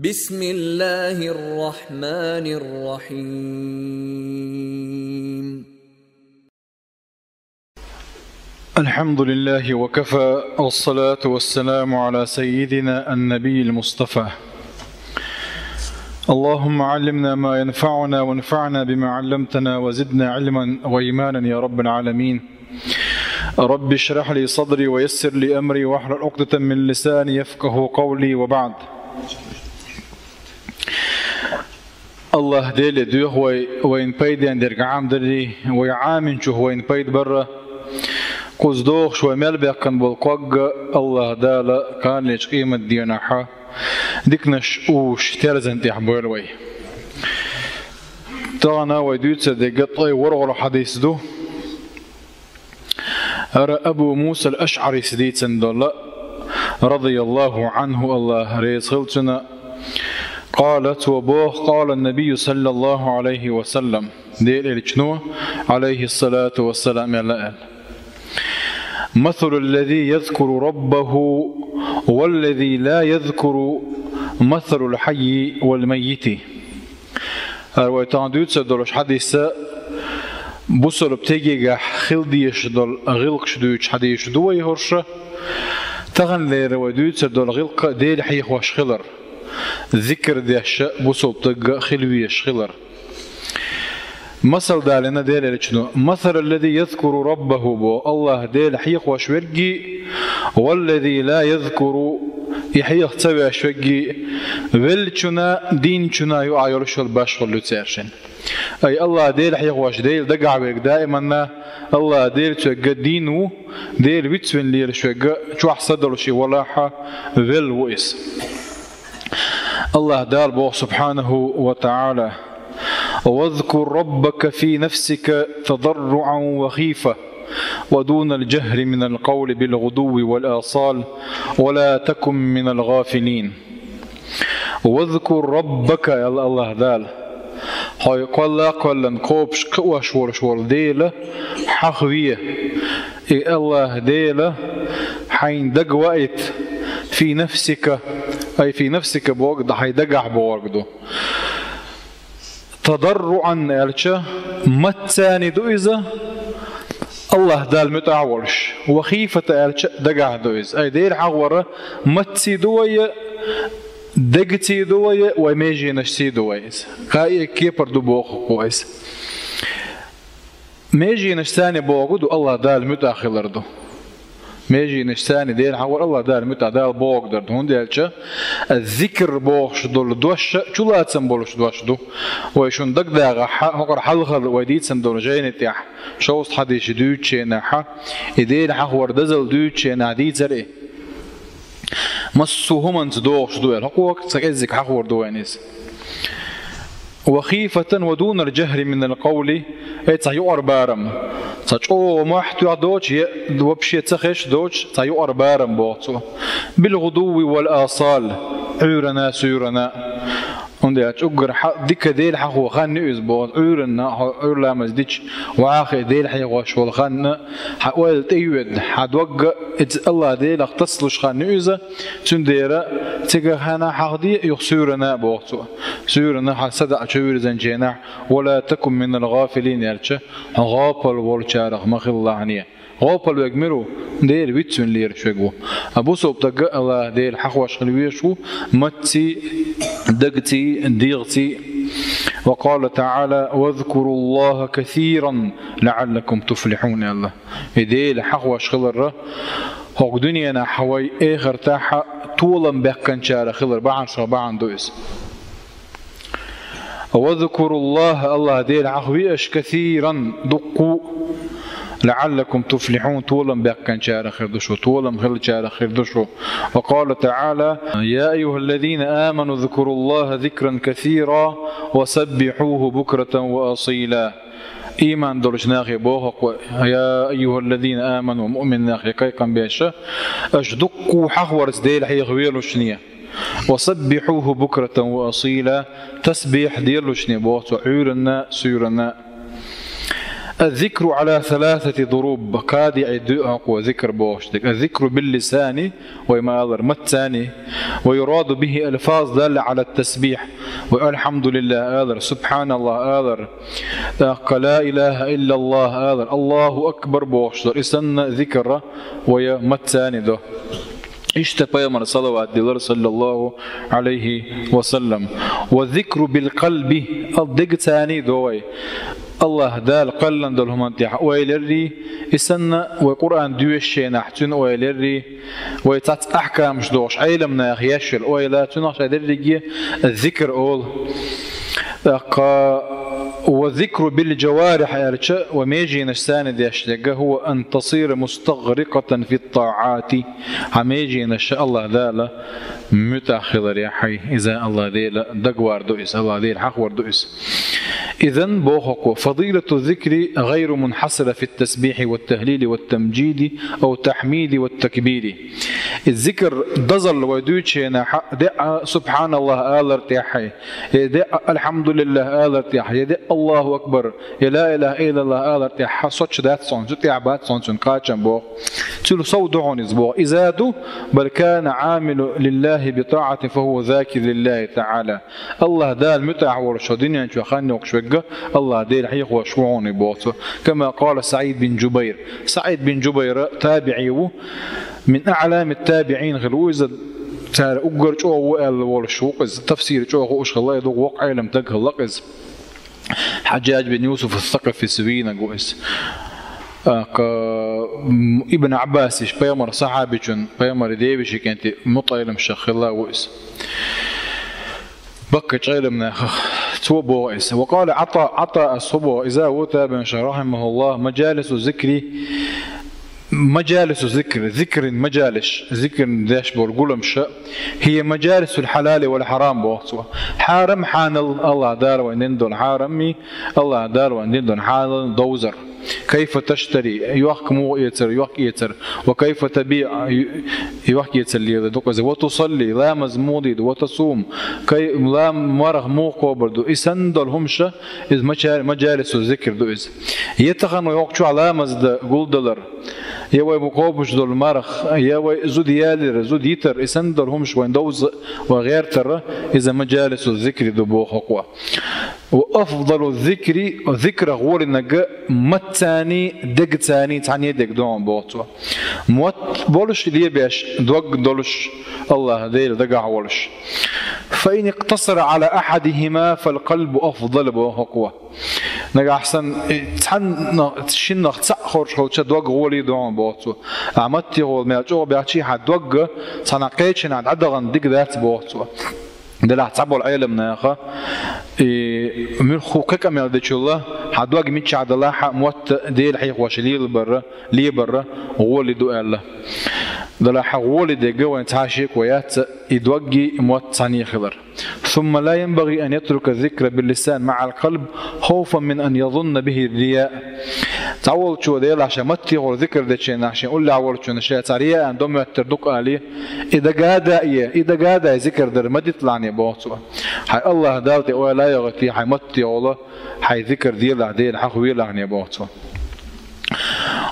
بسم الله الرحمن الرحيم. الحمد لله وكفى، والصلاة والسلام على سيدنا النبي المصطفى. اللهم علمنا ما ينفعنا وانفعنا بما علمتنا وزدنا علما وإيمانا يا رب العالمين. رب اشرح لي صدري ويسر لي أمري واحلل عقدة من لساني يفقه قولي، وبعد. الله ديل دوه وين بيد عندك عام دري ويعامن شو وين بيد برا قصدوه شو ملبق كان بالقوق. الله دالا كان ليش قيمة ديناحا ديكنش وش ترزن تحبول وي تانا ويدوت صدقت ورغل حديث دو أرى أبو موسى الأشعري سديد سندولا رضي الله عنه. الله ريسلتنا قالت وبوه قال النبي صلى الله عليه وسلم ديل الجنوة عليه الصلاة والسلام يلا مثل الذي يذكر ربه والذي لا يذكر مثل الحي والميت. ويتعدد سدولش حديثة بوصل بتيجي خلديش دول غلقش دوش حديش دوي هرشة تغن لير ودود سدول غلق ديل حيخ واش خلر ذكر ديش بوصل بتجا خلويش خلر. مثل دالنا ديل لشنو مثل الذي يذكر ربه بو الله ديل حيخ واش ورقي والذي لا يذكر يحيخ تسوي اشوقي ولشنا دين شنا يعيرش البشر لتسيرشن. أي الله ديل حيخ واش ديل دقع بك دائما الله ديل تشجع دينه ديل بيتسون لير شجع شو أحصدر شيء ولاحة ول وإس. الله دار بو سبحانه وتعالى واذكر ربك في نفسك تضرعا وخيفة ودون الجهر من القول بالغدو والآصال ولا تكن من الغافلين. واذكر ربك يا الله دال هاي قال نقوبش قواش ورشور ديله حخوية إيه الله ديله حين دق وقت في نفسك أي في نفسك بوقت حي دقع بوقته تضرعا يالشا متساني دوئزة الله دال متعورش وخيفة يالشا دقع دوئز أي دير حغورة متسي دوية دقتي دوية وميجي نشتي دويز قاية كيبر دو بوخ كويس ميجي نشتاني بوغدو الله دال متأخلر دو ميجي نشتاني دير حور الله دال متأدال بوغ درد هون ديالشا الذكر بوغش دول دوش شو تسمبولش دوش دو ويشون دق داغا هقر حلخل ويديد سندول جاين تيح شوست حديش دوتشي ناحا يدير حور دزل دوتشي ناديد زري مسوهما تدوغش دوال هقوك تسكزك حور دوانيس وخيفة ودون الجهر من القول يتسيؤر بارم تشو محتوى دوش وبشي تخش دوش تيؤر بارم بوتو بالغدو والآصال عورنا سيورنا عندي أتجر ديك ديل حقو خان يزبط عورنا عور مزديش وآخر ديل حيقو شغل خان حوال تيود حدوق الله ديل اختصلش خان يزا تنديرا تيجا خنا حقدي يخسرنا بوتو سيورنا حسد أشور زنجنا ولا تكن من الغافلين يرجع غافل والشارخ ما خل الله عنيه غافل ويجمرو دير بيتسون لير شجوا أبو صوب تجا الله دير حقوش خلويشوا متي دقتي ديغتي. وقال تعالى واذكروا الله كثيرا لعلكم تفلحون. الله دير حقوش خلره هو دنيا نحوي آخر تاحة طولا بكن شارخ خلر بعن شبعن دويس. واذكروا الله ديل عخويش كثيرا دقوا لعلكم تفلحون طولا بكن شار خردشو طولا خل شار خردشو. وقال تعالى يا أيها الذين آمنوا اذكروا الله ذكرا كثيرا وسبحوه بكرة وأصيلا. إيمان درج ناخي بوهق يا أيها الذين آمنوا مؤمن ناخي كيقا بيشا أشدقوا حخورس ديل حي غويلو شنية وسبحوه بكرة وأصيلا تسبيح ديلو شنية بوهق عورنا سيورنا. الذكر على ثلاثة ضروب كادي عدوء وذكر بوشتك. الذكر باللسان وما أذر متاني ويراد به ألفاظ دالة على التسبيح والحمد لله أذر سبحان الله أذر لا إله إلا الله أذر الله أكبر بوشتر إسن ذكر ويمتاني ده اشتبه صلوات دلار صلى الله عليه وسلم. والذكر بالقلب الدق ثاني دوي الله دال قلن دلهم انتح ويلري إسنا وقرآن دوشي نحتن ويلري ويتات أحكام شدوش علمنا يخيشل ويلا تناش يدرجي الذكر أول والذكر بالجوارح يرجع وميجي نشتان ديشتقه هو أن تصير مستغرقة في الطاعات هميجي نشاء الله ذالا متأخذ يا حي إذا الله ذيلا دقوار دوئس الله ذيل حقور دوئس. إذن بوخك فضيلة الذكر غير منحصرة في التسبيح والتهليل والتمجيد أو التحميد والتكبير. الذكر دزل ويدوشينا دع سبحان الله آل ارتياحي دع الحمد لله آل ارتياحي دع الله أكبر لا إله إلا الله آل ارتياحي صوتش دات صون تعبات صون كاتشن بو تلو صودعون بو إزادو بل كان عامل لله بطاعة فهو ذاكر لله تعالى. الله دال متع ورشدين يعني خاني وكشوجة الله ديل حيق وشوعوني بوته كما قال سعيد بن جبير. سعيد بن جبير تابعي من أعلام التابعين غلوز تار أجر جو والشوقز تفسير جو خوش الله يدوق وقع لم تجه لقز. حجاج بن يوسف الثقفي سوينا جوز ابن عباس بيامر صحابي جن بيامر ديبش كانت مطعلم شخ الله وإس بكت علمنا توبو إس. وقال عطاء الصبو إذا وتى بن رحمه الله مجالس ذكر مجالس ذكر داش بقول مشاء هي مجالس الحلال والحرام بوصوا حارم حان الله دار وندون حارمي الله دار وندون حال دوزر كيف تشتري يحكم يتر وكيف تبيع يحكي يتر وتصلي لا مزمودي وتصوم كي لا مرغ موقو بردو إسندل همشة إذ مجالس الذكر دو إذ يتخن ويوقشو على مزد قول يوي مقوبش دول مرغ يوي زود يالر زود يتر إسندل همش وين دوز وغير تر إذا مجالس الذكر دو بوخقوا. وأفضل الذكر ذكر غور النجاء متاني دق تاني تاني دق دوم بوتوا موت بولش ليه بيش دوق دولش الله ديل دقع ولش. فإن اقتصر على أحدهما فالقلب أفضل بوقوة نجا أحسن تشن تسخر شو تدوق غولي دوم بوتوا عمتي غول ما جو بيعشي حد دوق تناقيش عند عدغن دق ذات بوتوا ده لا تعبوا العالم ناخا من خوكك أمير ديش الله حدواج ميتش عد الله حق موت ديل حيق وشليل برا لي برا غولي دو الله ده لا حق غولي دي جوا نتعاشيك ويات يدوجي موت ثاني خضر. ثم لا ينبغي أن يترك الذكر باللسان مع القلب خوفا من أن يظن به الرياء. تعول شو ديل عشان ما تيغور ذكر ديشين عشان يقول لي عول شو نشاء ترياء عندهم يتردق عليه إذا جادا ذكر در ما تطلعني بوصوا حي الله دالتي ولا يغتي حي متي والله حي ذكر ديل حخوي لعني بوصوا.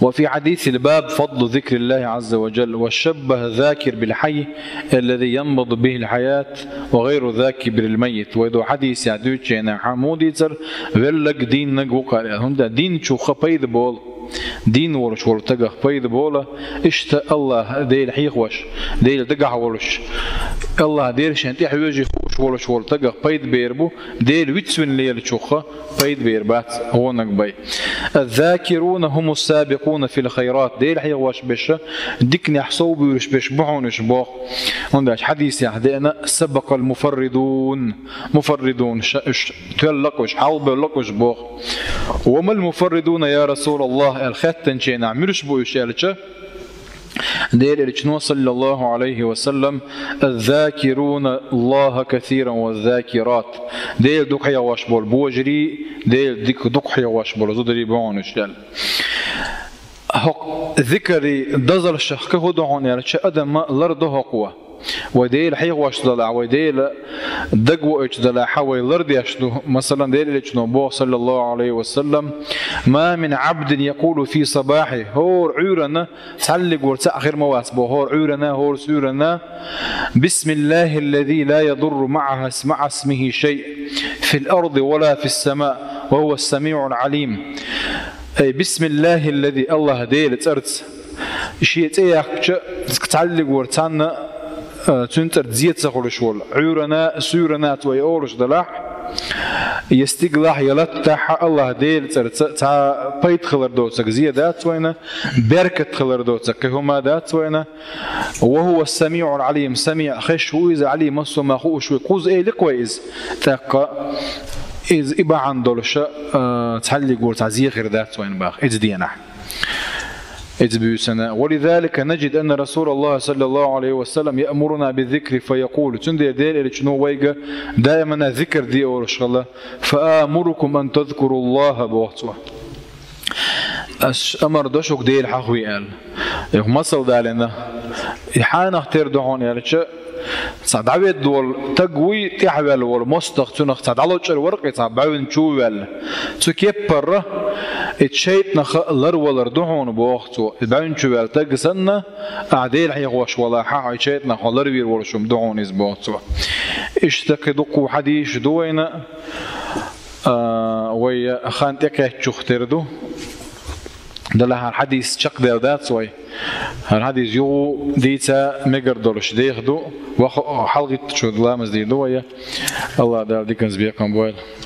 وفي حديث الباب فضل ذكر الله عز وجل وشبه ذاكر بالحي الذي ينبض به الحياة وغير ذاكر بالميت. وإذا حديث يعدوشينا حمودي تر ولك دين نجوك هندا دين شو خبيد بول دين ورش ورتجه بيد بولا اشت الله ديل حيخوش ديل دقع ورش الله ديل شنتي حيوجي خوش ورش ورتجه بيد بيربو ديل ويتسون ليل شوخه بيد بيربات هو نقبي. الذاكرون هم السابقون في الخيرات ديل حيخوش بشه ديكني حصوب ويش بيشبعون شباخ عندك حديث يحدينا سبق المفردون تلقوش حلب لقوش باخ. وما المفردون يا رسول الله الختن شيء نعملش بو يشالشه ديل الجنو صلى الله عليه وسلم الذاكرون الله كثيرا والذاكرات ديل دوك حيا واشبول بوجري ديل ديك دوك حيا واشبول زودري بونش دال ذكري دزل الشخ كهدعون يا ادم لرده قوه وديل حيغ واش دلع وديل دقو ايش دلع حوي لرد يشدو مثلا ديل ايش نبوه صلى الله عليه وسلم ما من عبد يقول في صباحه هور عورنا تعلق ورتاع غير مواسبه هور عورنا هور سورنا بسم الله الذي لا يضر مع اسمه شيء في الأرض ولا في السماء وهو السميع العليم. أي بسم الله الذي الله ديل ترت شيء تياك تعلق ورتانا تنتر تزيد سخول شول عورنا سورنا توي أورش دلاح يستقلاح يلتح الله ديل تا بيت خلر دوتك زيادات وينه بركة خلر دوتك هما دات وينه وهو السميع العليم سميع خش هو إذا عليم السما هو شوي قوز إيه لكويز تاقا إذ إبا عن دولش تحلي قول تعزيه غير ذات وين باخ إذ دينا إذ بيسنا ولذلك نجد أن رسول الله صلى الله عليه وسلم يأمرنا بالذكر فيقول تندي ديل إلى شنو ويجا دائما ذكر دي أورش الله فآمركم أن تذكروا الله بوقته أمر دوشك ديل حقوي قال يمصل دالنا يحان اختار دعون يعني صعد عبيد دول تقوي تحول والمستخ صعد على وجه الورق صعد بعون شوال تكبر اتشيت نخ لر ولر دعون بوقته بعون شوال تقسنا عديل حيغوش ولا حا اتشيت نخ لر بير ورشم دعون إزبوقته اشتكدقوا حديث دوينا ويا خان تكه تختردو دلها الحديث شق دات سوي الحديث يو ديتا مقر دولش ديخدو وحلقة شو دلامز دي دوية الله دال ديكنز بيقام بويل